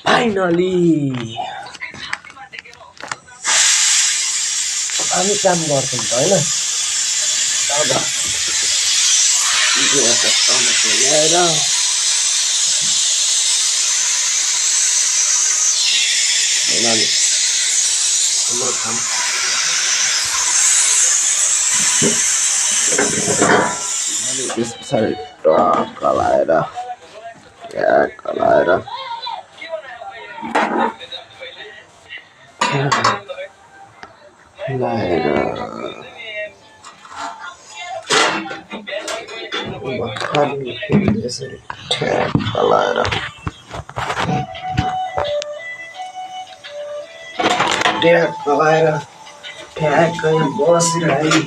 finally हामी काम गर्छौँ हैन अब टमेटो ल्याएर हाम्रो काम त्यस पछाडि टक्क लाएर यसरी ठ्याक्क लाएर ठ्याक्क बसिरहे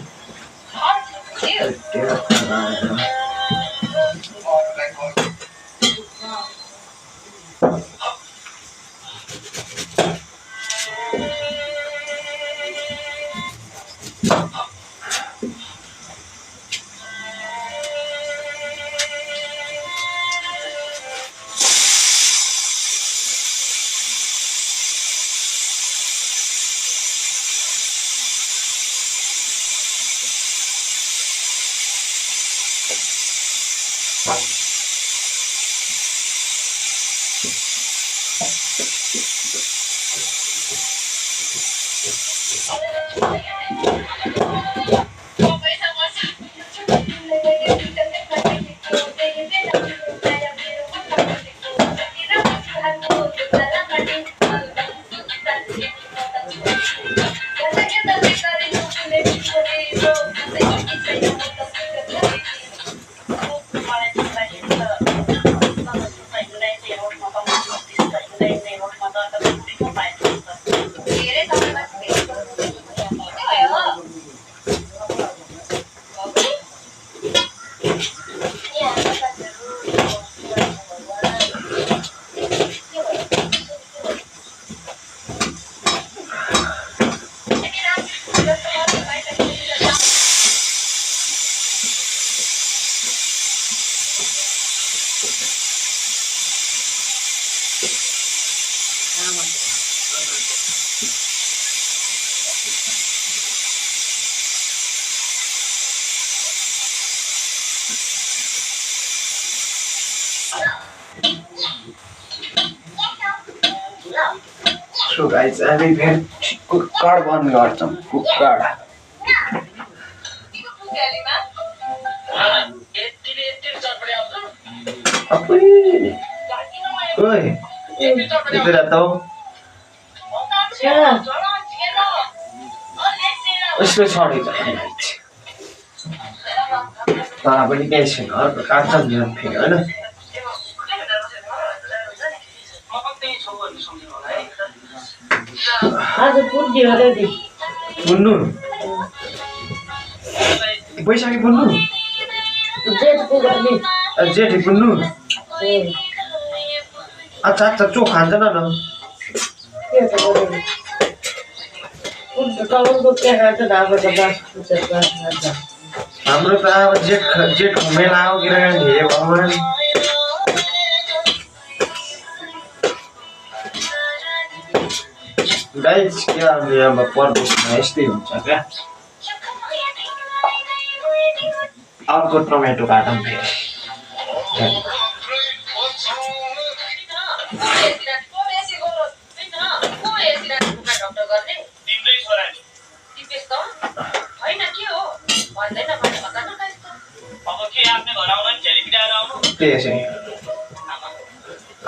So guys, हामी फेरि कुकर बन्द गर्छौँ कुकर ओइ यति रात हो यसले छडेछ तर पनि केही छैन अर्को काट्छ नि फेरि होइन आज पुन्ने हो रे नि पुन्नु बैशाखी पुन्नु जेठको गर्ने जेठी पुन्नु अच्छा चो खाँदैन न के त गर्ने पुन्नु टाउको के खान्छ धागो त बास खान्छ हाम्रो त अब जेठ मेला आऊ कि हे भगवान गाइस क्या यहाँ पर्वतमा यस्तै हुन्छ क्या अर्को टमेटो काटौँ फेरि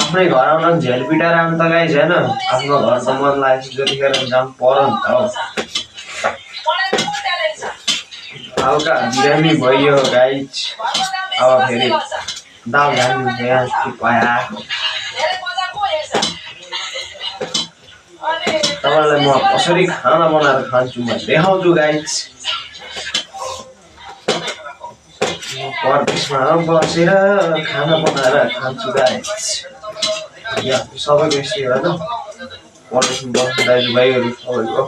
आफ्नै घर आउन झेल पिटाएर आउनु त गाइस होइन आफ्नो घर त मन लागेपछि जतिखेर जाम पर्यो नि त हौ हल्का बिरामी भइयो गाइस अब फेरि दाल झाल्नु यहाँ पाया तपाईँलाई म कसरी खाना बनाएर खान्छु म देखाउँछु गाइस परदेशमा बसेर खाना बनाएर खान्छु गाइस यहाँ सबैको यस्तै होइन परदेशमा बस्ने दाजुभाइहरू सबैको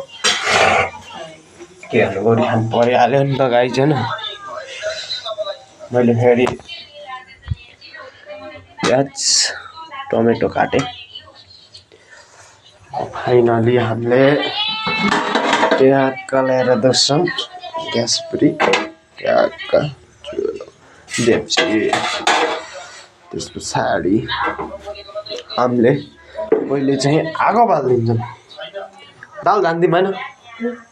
के हाल्नु गरी खानु परिहाल्यो नि त गाइस होइन मैले फेरि प्याज टमेटो काटेँ फाइनली हामीले प्याज कलाएर दर्शन ग्यास पुरी ट्याक्क देप्ची त्यस पछाडि हामीले पहिले चाहिँ आगो बालिदिन्छौँ दाल जान्दिम होइन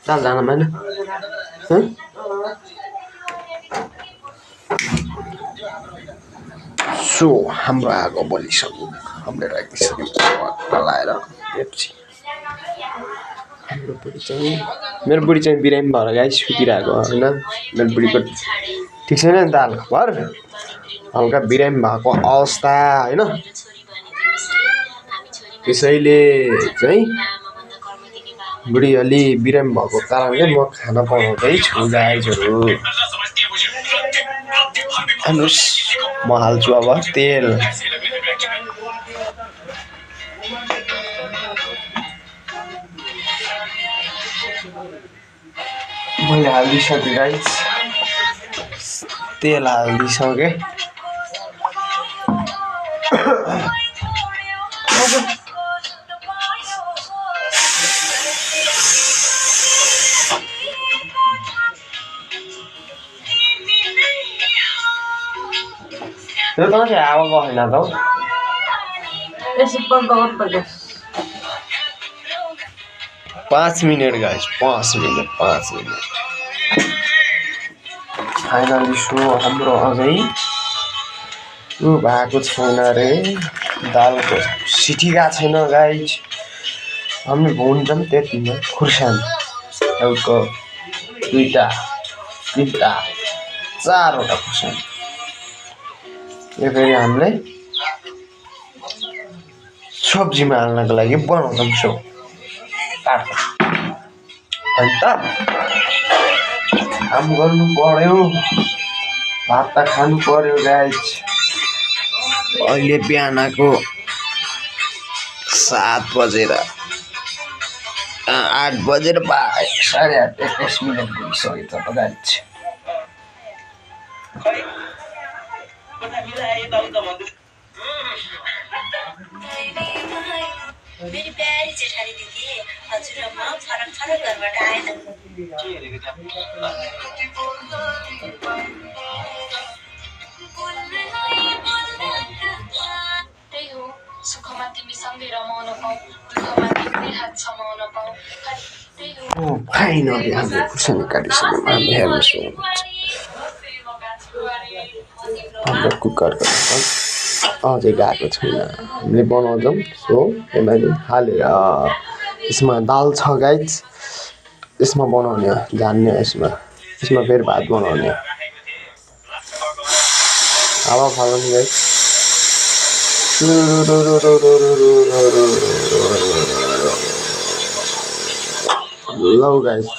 दाल जान होइन सो हाम्रो आगो बलिसक्यो हामीले राखिसक्यौँ कलाएर देप्ची मेरो बुढी चाहिँ बिरामी भएर गाई सुतिरहेको होइन मेरो बुढीको ठिक छैन नि त हाल खबर हल्का बिरामी भएको अवस्था होइन त्यसैले चाहिँ बुढी अलि बिरामी भएको कारणले म खाना बनाउँदैछु गाइजहरू हेर्नुहोस् म हाल्छु अब तेल मैले हालिदिइसकेँ गाइज तेल हालिदिइसकेँ त्यो त हावा गएन त यसो बन्द गर्नुपर्छ 5 minute guys 5 minute finally so हाम्रो अझै यो भएको छैन रे दालको सिटी गएको छैन गाइस हामीले भुन्छौँ त्यतिमा खुर्सानी एउटा दुईटा तिनटा चारवटा खुर्सानी यो फेरि हामीले सब्जीमा हाल्नको लागि बनाउँछौँ सो अन्त काम गर्नु पर्यो भात त खानु पर्यो गाइस अहिले बिहानको 7 बजेर 8 बजेर 8:30 मिनट भइसक्यो त गाइस मेरी प्यारी जेठानी दिदी हजुर र म फरक घरबाट आएन त्यही हो सुखमा तिमी सँगै रमाउन पाऊ दुःखमा तिम्रै हात समाउन पाऊ त्यही हो फाइनली हामीले खुर्सानी काटिसक्यौँ हामी हेर्नुहोस् हाम्रो कुकरको अझै गएको छैन हामीले बनाउँछौँ सो त्यसलाई हालेर यसमा दाल छ गाइस यसमा बनाउने जान्ने यसमा फेरि भात बनाउने हावा फाल्नु गाइस लौ गाइस